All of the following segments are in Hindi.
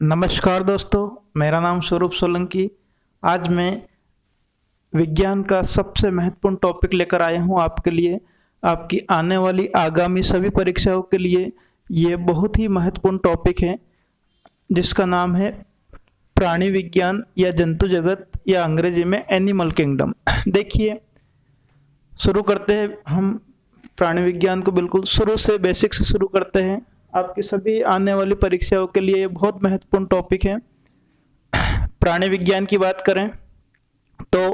नमस्कार दोस्तों, मेरा नाम स्वरूप सोलंकी। आज मैं विज्ञान का सबसे महत्वपूर्ण टॉपिक लेकर आया हूँ आपके लिए। आपकी आने वाली आगामी सभी परीक्षाओं के लिए ये बहुत ही महत्वपूर्ण टॉपिक है, जिसका नाम है प्राणी विज्ञान या जंतु जगत या अंग्रेजी में एनिमल किंगडम। देखिए, शुरू करते हैं हम प्राणी विज्ञान को बिल्कुल शुरू से, बेसिक से शुरू करते हैं। आपकी सभी आने वाली परीक्षाओं के लिए ये बहुत महत्वपूर्ण टॉपिक है। प्राणी विज्ञान की बात करें तो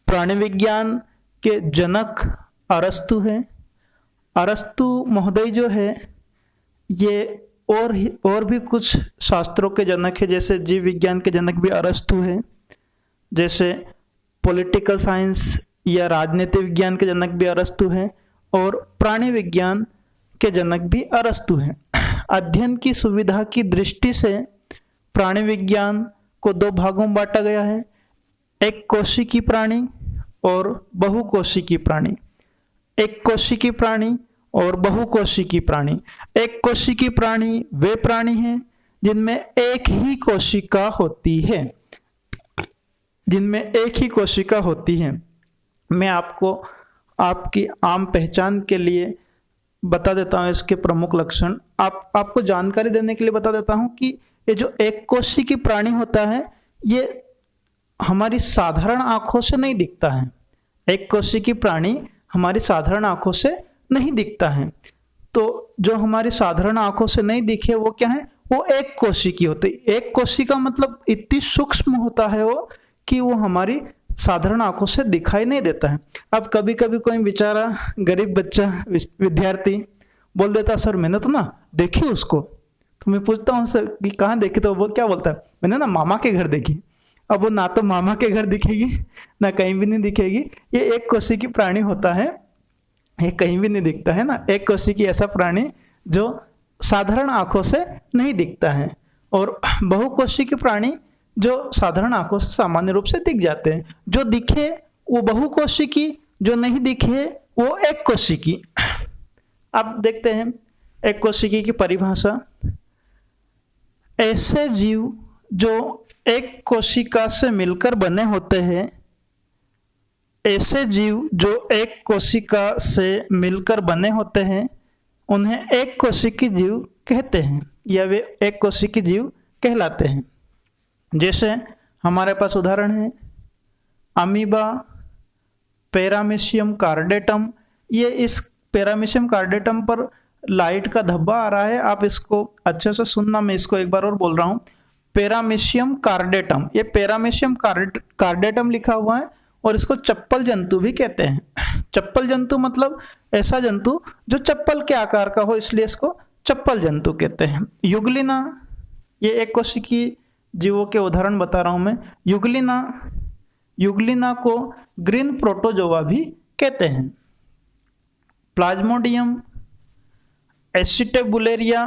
प्राणी विज्ञान के जनक अरस्तु हैं। अरस्तु महोदय जो है ये और भी कुछ शास्त्रों के जनक है, जैसे जीव विज्ञान के जनक भी अरस्तु है, जैसे पॉलिटिकल साइंस या राजनीति विज्ञान के जनक भी अरस्तु हैं, और प्राणी विज्ञान के जनक भी अरस्तु हैं। अध्ययन की सुविधा की दृष्टि से प्राणी विज्ञान को दो भागों में बांटा गया है, एक कोशिकी प्राणी और बहुकोशिकी प्राणी। एक कोशिकी प्राणी और बहुकोशिकी प्राणी। एक कोशिकी प्राणी वे प्राणी हैं जिनमें एक ही कोशिका होती है, जिनमें एक ही कोशिका होती है। मैं आपको आपकी आम पहचान के लिए बता देता हूँ इसके प्रमुख लक्षण। आपको जानकारी देने के लिए बता देता हूँ कि ये जो एक कोशिकी प्राणी होता है ये हमारी साधारण आंखों से नहीं दिखता है। एक कोशिकी प्राणी हमारी साधारण आंखों से नहीं दिखता है। तो जो हमारी साधारण आंखों से नहीं दिखे वो क्या है, वो एक कोशिकी होती है। एक कोशिका मतलब इतनी सूक्ष्म होता है वो कि वो हमारी साधारण आंखों से दिखाई नहीं देता है। अब कभी कभी कोई बेचारा गरीब बच्चा विद्यार्थी बोल देता, सर मैंने तो ना देखी उसको। तो मैं पूछता हूँ सर कि कहाँ देखी, तो वो क्या बोलता है, मैंने ना मामा के घर देखी। अब वो ना तो मामा के घर दिखेगी ना कहीं भी नहीं दिखेगी। ये एक कोशिकी प्राणी होता है, ये कहीं भी नहीं दिखता है ना। एक कोशिकी ऐसा प्राणी जो साधारण आंखों से नहीं दिखता है, और बहुकोशिकी प्राणी जो साधारण आंखों से सामान्य रूप से दिख जाते हैं। जो दिखे वो बहुकोशिकी, जो नहीं दिखे वो एक कोशिकी। अब देखते हैं एक कोशिकी की परिभाषा। ऐसे जीव जो एक कोशिका से मिलकर बने होते हैं, ऐसे जीव जो एक कोशिका से मिलकर बने होते हैं उन्हें एक कोशिकी जीव कहते हैं, या वे एक कोशिकी जीव कहलाते हैं। जैसे हमारे पास उदाहरण है अमीबा, पैरामीशियम कार्डेटम। ये इस पैरामीशियम कार्डेटम पर लाइट का धब्बा आ रहा है, आप इसको अच्छे से सुनना, मैं इसको एक बार और बोल रहा हूँ। पैरामीशियम कार्डेटम, ये पैरामीशियम कार्डेटम लिखा हुआ है, और इसको चप्पल जंतु भी कहते हैं। चप्पल जंतु मतलब ऐसा जंतु जो चप्पल के आकार का हो, इसलिए इसको चप्पल जंतु कहते हैं। युगलिना, ये एक कोशिकी जीवों के उदाहरण बता रहा हूं मैं। युगलिना को ग्रीन प्रोटोजोआ भी कहते हैं। प्लाज्मोडियम, एसिटेबुलेरिया।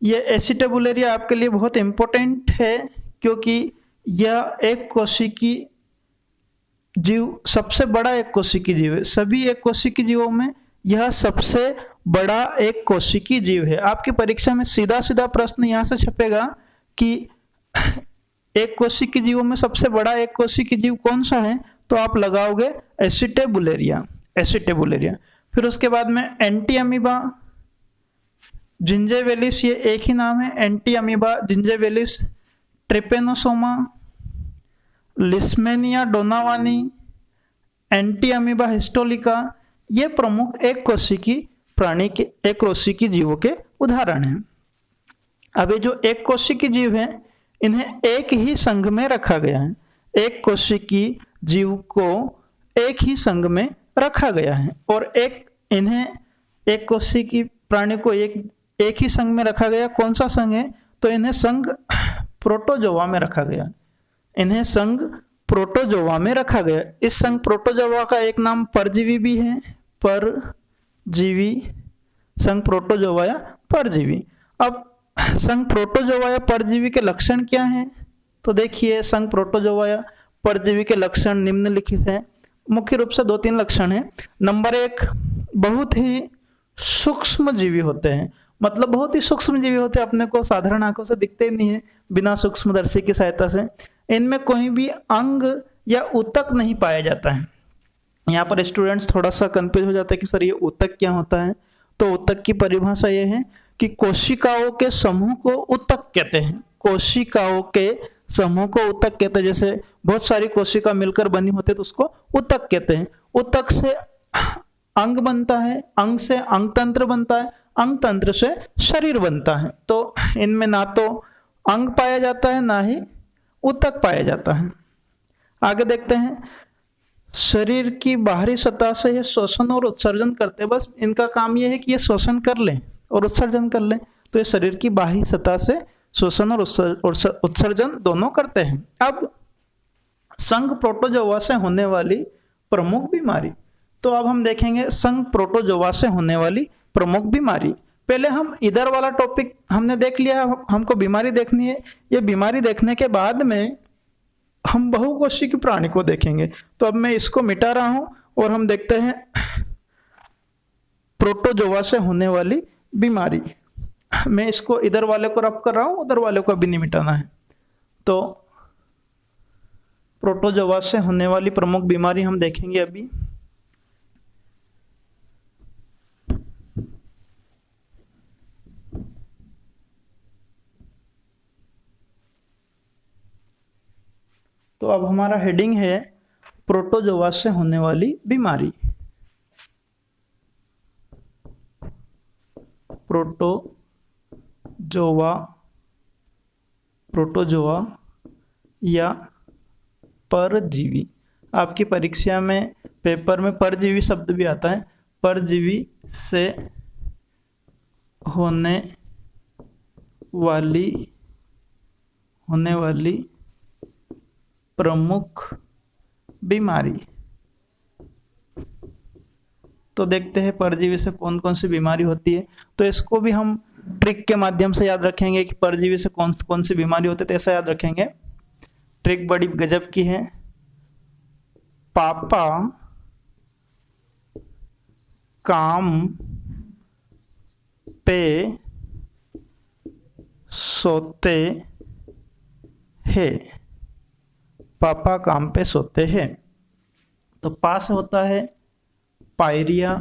ये एसिटेबुलेरिया आपके लिए बहुत इंपॉर्टेंट है, क्योंकि यह एक कोशिकी जीव, सबसे बड़ा एक कोशिकी जीव है। सभी एक कोशिकी जीवों में यह सबसे बड़ा एक कोशिकी जीव है। आपकी परीक्षा में सीधा सीधा प्रश्न यहाँ से छपेगा कि एक कोशिकी जीवों में सबसे बड़ा एक कोशिकी जीव कौन सा है, तो आप लगाओगे एसिटेबुलेरिया। फिर उसके बाद में एंटी अमीबा, जिंजेवेलिस, ये एक ही नाम है, Entamoeba gingivalis. Trypanosoma, Leishmania donovani, Entamoeba histolytica. ये प्रमुख एक कोशिकी प्राणी के, एक कोशिकी जीवों के उदाहरण हैं। अब ये जो एक कोशिकी जीव हैं इन्हें एक ही संघ में रखा गया है। एक कोशिकी जीव को एक ही संघ में रखा गया है, और इन्हें एक कोशिकी प्राणी को एक ही संघ में रखा गया। कौन सा संघ है, तो इन्हें संघ प्रोटोजोआ में रखा गया। इन्हें संघ प्रोटोजोआ में रखा गया। इस संघ प्रोटोजोआ का एक नाम परजीवी भी है, परजीवी, संघ प्रोटोजोआ या परजीवी। अब संघ प्रोटोजोआ या परजीवी के लक्षण क्या हैं, तो देखिए संघ प्रोटोजोआ या परजीवी के लक्षण निम्नलिखित हैं। मुख्य रूप से 2-3 लक्षण हैं। नंबर 1, बहुत ही सूक्ष्म जीवी होते हैं। मतलब बहुत ही सूक्ष्म जीवी होते हैं, अपने को साधारण आंखों से दिखते ही नहीं है बिना सूक्ष्मदर्शी की सहायता से। इनमें कोई भी अंग या ऊतक नहीं पाया जाता है। यहाँ पर स्टूडेंट्स थोड़ा सा कंफ्यूज हो जाता है कि सर ये ऊतक क्या होता है। तो ऊतक की परिभाषा ये है कि कोशिकाओं के समूह को ऊतक कहते हैं। कोशिकाओं के समूह को ऊतक कहते हैं। जैसे बहुत सारी कोशिका मिलकर बनी होती है तो उसको ऊतक कहते हैं। ऊतक से अंग बनता है, अंग से अंग तंत्र बनता है, अंग तंत्र से शरीर बनता है। तो इनमें ना तो अंग पाया जाता है ना ही ऊतक पाया जाता है। आगे देखते हैं, शरीर की बाहरी सतह से ये शोषण और उत्सर्जन करते हैं। बस इनका काम ये है कि ये शोषण कर लें और उत्सर्जन कर लें। तो ये शरीर की बाहरी सतह से शोषण और उत्सर्जन दोनों करते हैं। अब संघ प्रोटोजोआ से होने वाली प्रमुख बीमारी। तो अब हम देखेंगे संघ प्रोटोजोआ से होने वाली प्रमुख बीमारी। पहले हम इधर वाला टॉपिक हमने देख लिया, हमको बीमारी देखनी है। ये बीमारी देखने के बाद में हम बहुकोशिकीय प्राणी को देखेंगे। तो अब मैं इसको मिटा रहा हूं और हम देखते हैं प्रोटोजोआ से होने वाली बीमारी। मैं इसको इधर वाले को रब कर रहा हूं, उधर वाले को अभी नहीं मिटाना है। तो प्रोटोजोआ से होने वाली प्रमुख बीमारी हम देखेंगे अभी। तो अब हमारा हेडिंग है प्रोटोजोआ से होने वाली बीमारी। प्रोटोजोआ या परजीवी। आपकी परीक्षा में पेपर में परजीवी शब्द भी आता है। परजीवी से होने वाली प्रमुख बीमारी। तो देखते हैं परजीवी से कौन कौन सी बीमारी होती है। तो इसको भी हम ट्रिक के माध्यम से याद रखेंगे कि परजीवी से कौन कौन सी बीमारी होती है, तो ऐसा याद रखेंगे। ट्रिक बड़ी गजब की है। पापा काम पे सोते हैं। पापा काम पे सोते हैं। तो पा से होता है पायरिया,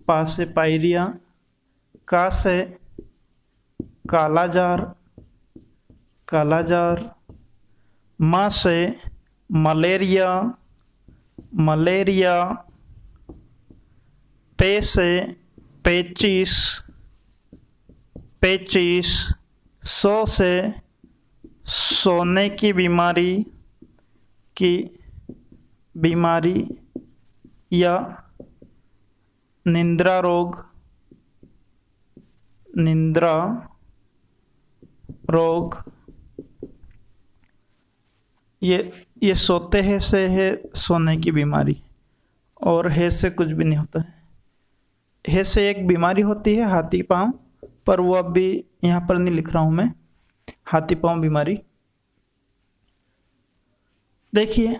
पा से पायरिया। का से कालाजार, मा से मलेरिया, पे से पेचिस, सो से सोने की बीमारी या निद्रा रोग। ये सोते हैं से है सोने की बीमारी, और है से कुछ भी नहीं होता है। है से एक बीमारी होती है हाथी पांव, पर वो अभी यहाँ पर नहीं लिख रहा हूं मैं। हाथी पांव बीमारी देखिए।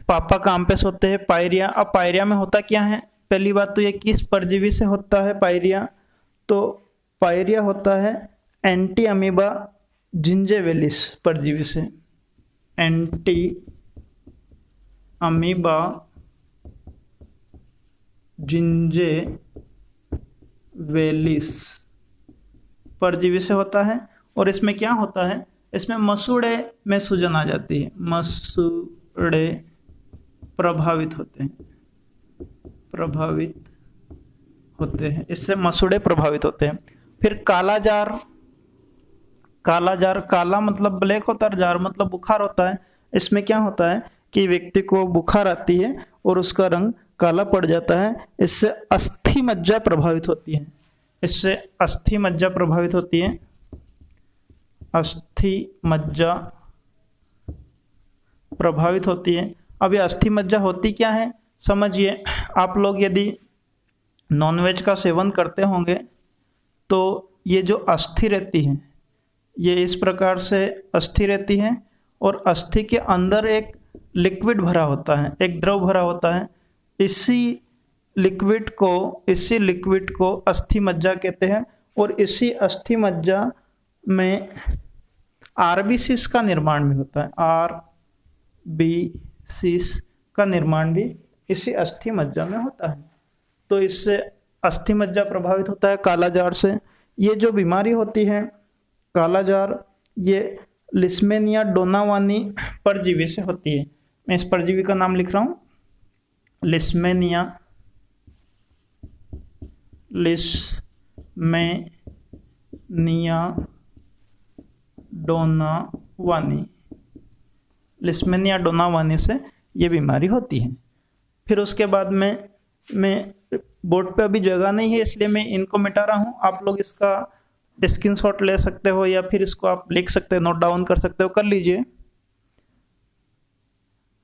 पापा काम पे सोते हैं, पायरिया। अब पायरिया में होता क्या है? पहली बात तो ये किस परजीवी से होता है पायरिया? तो पायरिया होता है एंटी अमीबा जिंजेवेलिस परजीवी से। एंटी अमीबा जिंजेवेलिस परजीवी से होता है। और इसमें क्या होता है? इसमें मसूड़े में सूजन आ जाती है। मसूड़े प्रभावित होते हैं। इससे मसूड़े प्रभावित होते हैं। फिर कालाजार, काला मतलब ब्लैक होता है, जार मतलब बुखार होता है। इसमें क्या होता है कि व्यक्ति को बुखार आती है और उसका रंग काला पड़ जाता है। इससे अस्थि मज्जा प्रभावित होती है। अस्थि मज्जा प्रभावित होती है। अब ये अस्थि मज्जा होती क्या है समझिए। आप लोग यदि नॉनवेज का सेवन करते होंगे तो ये जो अस्थि रहती है ये इस प्रकार से अस्थि रहती है, और अस्थि के अंदर एक लिक्विड भरा होता है, एक द्रव भरा होता है। इसी इसी लिक्विड को अस्थि मज्जा कहते हैं और इसी अस्थि मज्जा में आरबीसीस का निर्माण भी होता है। आरबीसीस का निर्माण भी इसी अस्थि मज्जा में होता है। तो इससे अस्थि मज्जा प्रभावित होता है कालाजार से। ये जो बीमारी होती है कालाजार, ये लिस्मेनिया डोनावानी परजीवी से होती है। मैं इस परजीवी का नाम लिख रहा हूँ, लिस्मेनिया डोनावानी से ये बीमारी होती है। फिर उसके बाद में मैं बोर्ड पे अभी जगह नहीं है इसलिए मैं इनको मिटा रहा हूँ। आप लोग इसका स्क्रीनशॉट ले सकते हो या फिर इसको आप लिख सकते हो, नोट डाउन कर सकते हो, कर लीजिए।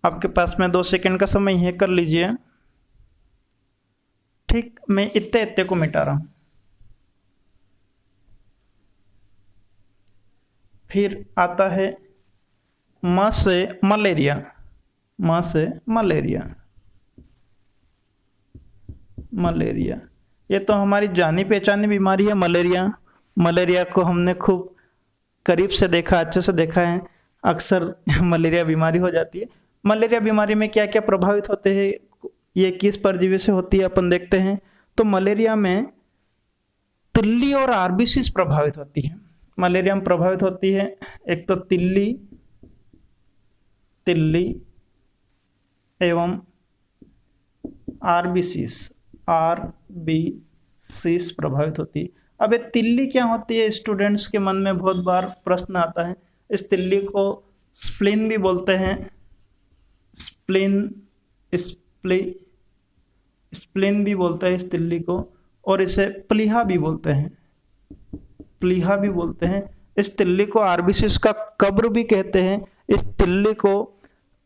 आपके पास में 2 सेकंड का समय है, कर लीजिए। ठीक, मैं इत्ते को मिटा रहा हूं। फिर आता है म से मलेरिया। मलेरिया ये तो हमारी जानी पहचानी बीमारी है। मलेरिया को हमने खूब करीब से देखा, अच्छे से देखा है। अक्सर मलेरिया बीमारी हो जाती है। मलेरिया बीमारी में क्या क्या प्रभावित होते हैं, ये किस परजीवी से होती है, अपन देखते हैं। तो मलेरिया में तिल्ली और आरबीसीज प्रभावित होती है। मलेरिया में प्रभावित होती है एक तो तिल्ली एवं आरबीसीज प्रभावित होती है। अब ये तिल्ली क्या होती है, स्टूडेंट्स के मन में बहुत बार प्रश्न आता है। इस तिल्ली को स्प्लीन भी बोलते हैं, स्प्लीन भी बोलते हैं इस तिल्ली को, और इसे प्लीहा भी बोलते हैं। इस तिल्ली को आरबीसीज का कब्र भी कहते हैं। इस तिल्ली को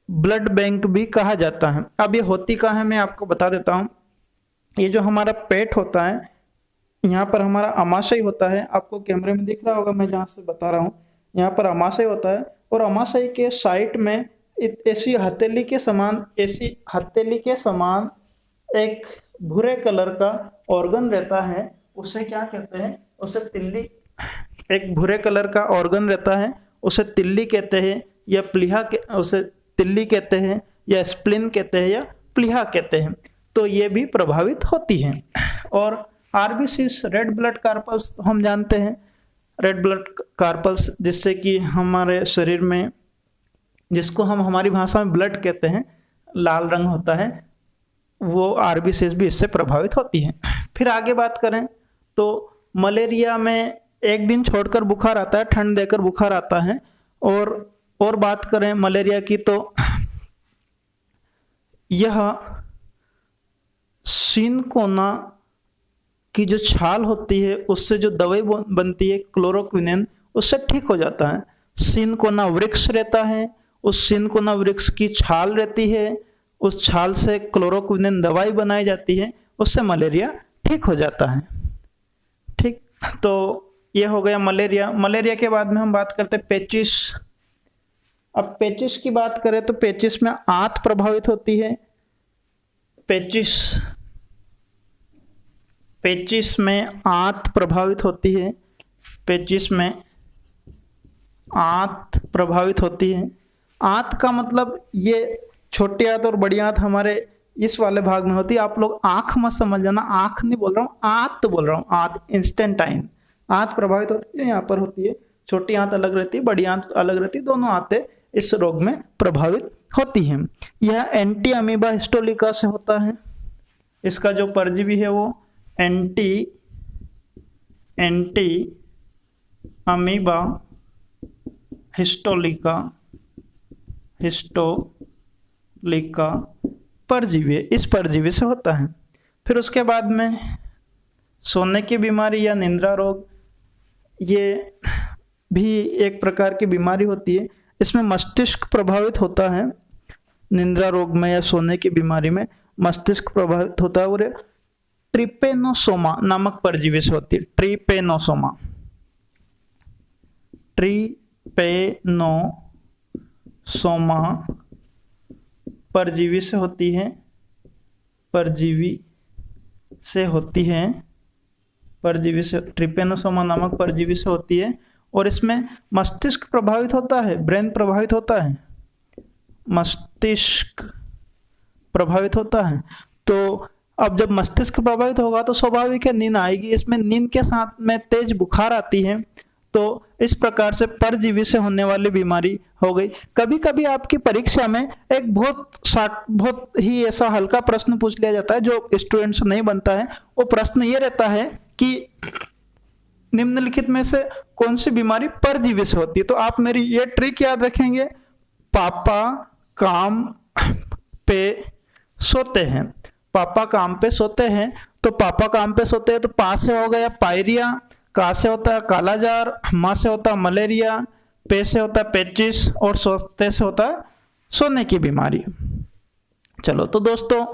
ब्लड बैंक भी कहा जाता है। अब ये होती कहाँ है मैं आपको बता देता हूँ। ये जो हमारा पेट होता है, यहाँ पर हमारा अमाशय होता है। आपको कैमरे में दिख रहा होगा, मैं जहाँ से बता रहा हूँ, यहाँ पर अमाशय होता है और अमाशय के साइड में ऐसी हथेली के समान एक भूरे कलर का ऑर्गन रहता है। उसे क्या कहते हैं, उसे तिल्ली, एक भूरे कलर का ऑर्गन रहता है, उसे तिल्ली कहते हैं या प्लीहा के, उसे तिल्ली कहते हैं या स्प्लिन कहते हैं या प्लीहा कहते हैं। तो ये भी प्रभावित होती हैं। और आरबीसीज रेड ब्लड कार्पल्स हम जानते हैं, रेड ब्लड कार्पल्स जिससे कि हमारे शरीर में, जिसको हम हमारी भाषा में ब्लड कहते हैं, लाल रंग होता है, वो आरबीसीज भी इससे प्रभावित होती हैं। फिर आगे बात करें तो मलेरिया में एक दिन छोड़कर बुखार आता है, ठंड देकर बुखार आता है। और बात करें मलेरिया की तो यह सिनकोना की जो छाल होती है उससे जो दवाई बनती है क्लोरोक्विनिन, उससे ठीक हो जाता है। सिनकोना वृक्ष रहता है, उस सिनकोना वृक्ष की छाल रहती है, उस छाल से क्लोरोक्विनिन दवाई बनाई जाती है, उससे मलेरिया ठीक हो जाता है। ठीक, तो ये हो गया मलेरिया। मलेरिया के बाद में हम बात करते हैं पेचिस। अब पेचिस की बात करें तो पेचिस में आंत प्रभावित होती है। पेचिस में आंत प्रभावित होती है। पेचिस में आंत प्रभावित होती है। आंत का मतलब ये छोटी आंत और बड़ी आंत हमारे इस वाले भाग में होती है। आप लोग आंख मत समझ जाना, आंख नहीं बोल रहा हूँ, आंत बोल रहा हूँ, आंत इंस्टेंटाइन। आंत प्रभावित होती है, यहाँ पर होती है। छोटी आंत अलग रहती है, बड़ी आंत अलग रहती है, दोनों आंतें इस रोग में प्रभावित होती हैं। यह एंटी अमीबा हिस्टोलिका से होता है। इसका जो परजीवी है वो एंटी अमीबा हिस्टोलिका परजीवी, इस परजीवी से होता है। फिर उसके बाद में सोने की बीमारी या निद्रा रोग, ये भी एक प्रकार की बीमारी होती है। इसमें मस्तिष्क प्रभावित होता है। निद्रा रोग में या सोने की बीमारी में मस्तिष्क प्रभावित होता है और ट्रिपेनोसोमा नामक परजीवी से होती है। ट्रिपेनोसोमा परजीवी से होती है। परजीवी से होती है, परजीवी से, ट्रिपेनोसोमा नामक परजीवी से होती है, और इसमें मस्तिष्क प्रभावित होता है, ब्रेन प्रभावित होता है, मस्तिष्क प्रभावित होता है। तो अब जब मस्तिष्क प्रभावित होगा तो स्वाभाविक है नींद आएगी। इसमें नींद के साथ में तेज बुखार आती है। तो इस प्रकार से परजीवी से होने वाली बीमारी हो गई। कभी कभी आपकी परीक्षा में एक बहुत ही ऐसा हल्का प्रश्न पूछ लिया जाता है जो स्टूडेंट से नहीं बनता है। वो प्रश्न ये रहता है कि निम्नलिखित में से कौन सी बीमारी परजीवी से होती है। तो आप मेरी ये ट्रिक याद रखेंगे, पापा काम पे सोते हैं, पापा काम पे सोते हैं। तो पापा काम पे सोते हैं तो पा से हो गया पायरिया, का से होता है कालाजार, मा से होता है मलेरिया, पे से होता है पेचिस, और सोते से होता है सोने की बीमारी। चलो तो दोस्तों,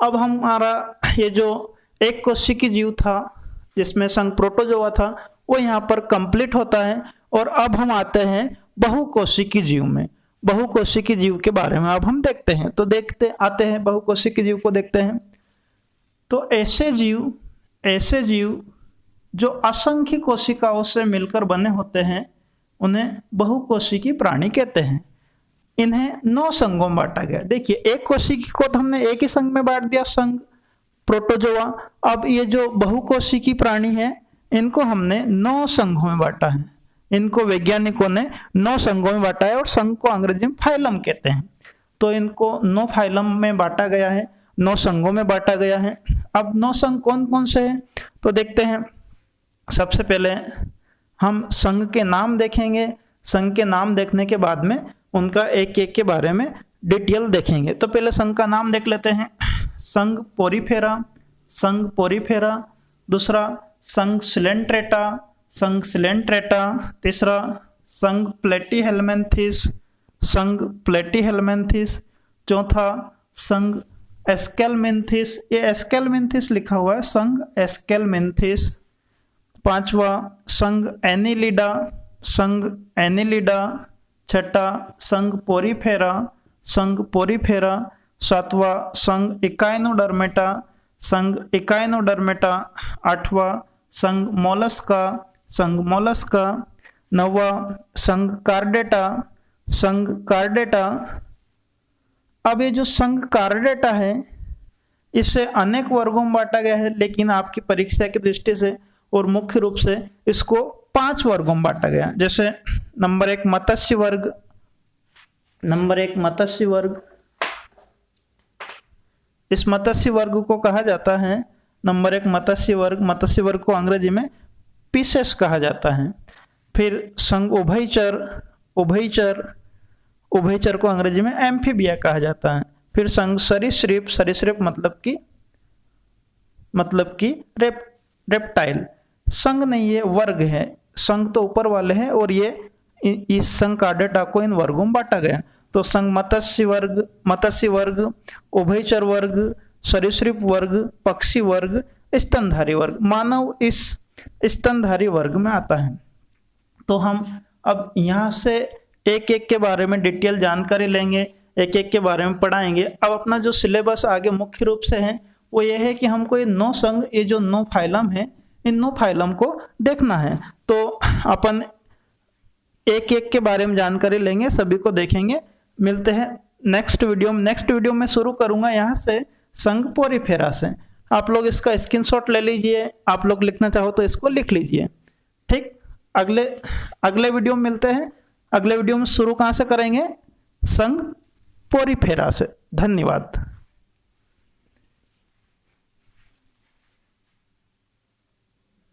अब हमारा ये जो एक कोशिकीय जीव था जिसमें संघ प्रोटोजोआ था वो यहाँ पर कंप्लीट होता है। और अब हम आते हैं बहुकोशिकीय जीव में। बहुकोशिकीय जीव के बारे में अब हम देखते हैं। तो देखते आते हैं बहुकोशिकीय जीव को देखते हैं। तो ऐसे जीव जो असंख्य कोशिकाओं से मिलकर बने होते हैं उन्हें बहुकोशिकीय प्राणी कहते हैं। इन्हें 9 संघों में बांटा गया। देखिए, एक कोशिकी को तो हमने एक ही संघ में बांट दिया, संघ प्रोटोजोआ। अब ये जो बहुकोशिकीय प्राणी है इनको हमने 9 संघों में बांटा है। इनको वैज्ञानिकों ने 9 संघों में बांटा है और संघ को अंग्रेजी में फाइलम कहते हैं। तो इनको 9 फाइलम में बांटा गया है, 9 संघों में बांटा गया है। अब 9 संघ कौन कौन से हैं तो देखते हैं। सबसे पहले हम संघ के नाम देखेंगे। संघ के नाम देखने के बाद में उनका एक एक के बारे में डिटेल देखेंगे। तो पहले संघ का नाम देख लेते हैं। संघ पोरीफेरा, संघ पोरीफेरा। दूसरा संघ सिलेंट्रेटा, संघ सिलेंट्रेटा। तीसरा संघ प्लेटीहेल्मिन्थिस, संघ प्लेटीहेल्मिन्थिस। चौथा संघ एस्केलमिन्थिस, ये एस्केलमिन्थिस लिखा हुआ है, संघ एस्केलमिन्थिस। पांचवा संघ एनिलिडा, संघ एनिलिडा। छठा संघ पोरीफेरा, संघ पोरीफेरा। सातवां संघ इकाइनोडर्मेटा, संघ इकाइनोडर्मेटा। आठवां संघ मोलस्का, संघ मोलस्का। नौवां संघ कार्डेटा, संघ कार्डेटा। अब ये जो संघ कार्डेटा है इसे अनेक वर्गों में बांटा गया है, लेकिन आपकी परीक्षा की दृष्टि से और मुख्य रूप से इसको 5 वर्गों में बांटा गया। जैसे नंबर 1 मत्स्य वर्ग, नंबर 1 मत्स्य वर्ग। इस मत्स्य वर्ग को कहा जाता है नंबर 1 मत्स्य वर्ग। मत्स्य वर्ग को अंग्रेजी में पीसेस कहा जाता है। फिर संघ उभयचर, उभयचर, उभयचर को अंग्रेजी में एम्फीबिया कहा जाता है। फिर संघ सरीसृप, सरीसृप मतलब कि रेप्टाइल। संघ नहीं, ये वर्ग है। संघ तो ऊपर वाले हैं और ये इस संघ कार्डेटा को इन वर्गों में बांटा गया। तो संघ मत्स्य वर्ग, उभयचर वर्ग, सरीसृप वर्ग, पक्षी वर्ग, स्तनधारी वर्ग। मानव इस स्तनधारी वर्ग में आता है। तो हम अब यहाँ से एक एक के बारे में डिटेल जानकारी लेंगे, एक एक के बारे में पढ़ाएंगे। अब अपना जो सिलेबस आगे मुख्य रूप से है वो ये है कि हमको ये 9 संघ, ये जो 9 फाइलम है, इन 9 फाइलम को देखना है। तो अपन एक एक के बारे में जानकारी लेंगे, सभी को देखेंगे। मिलते हैं नेक्स्ट वीडियो में। नेक्स्ट वीडियो में शुरू करूंगा यहाँ से संघ पोरीफेरा से। आप लोग इसका स्क्रीनशॉट ले लीजिए, आप लोग लिखना चाहो तो इसको लिख लीजिए। ठीक, अगले वीडियो में मिलते हैं। अगले वीडियो में शुरू कहाँ से करेंगे? संघ पोरीफेरा से। धन्यवाद।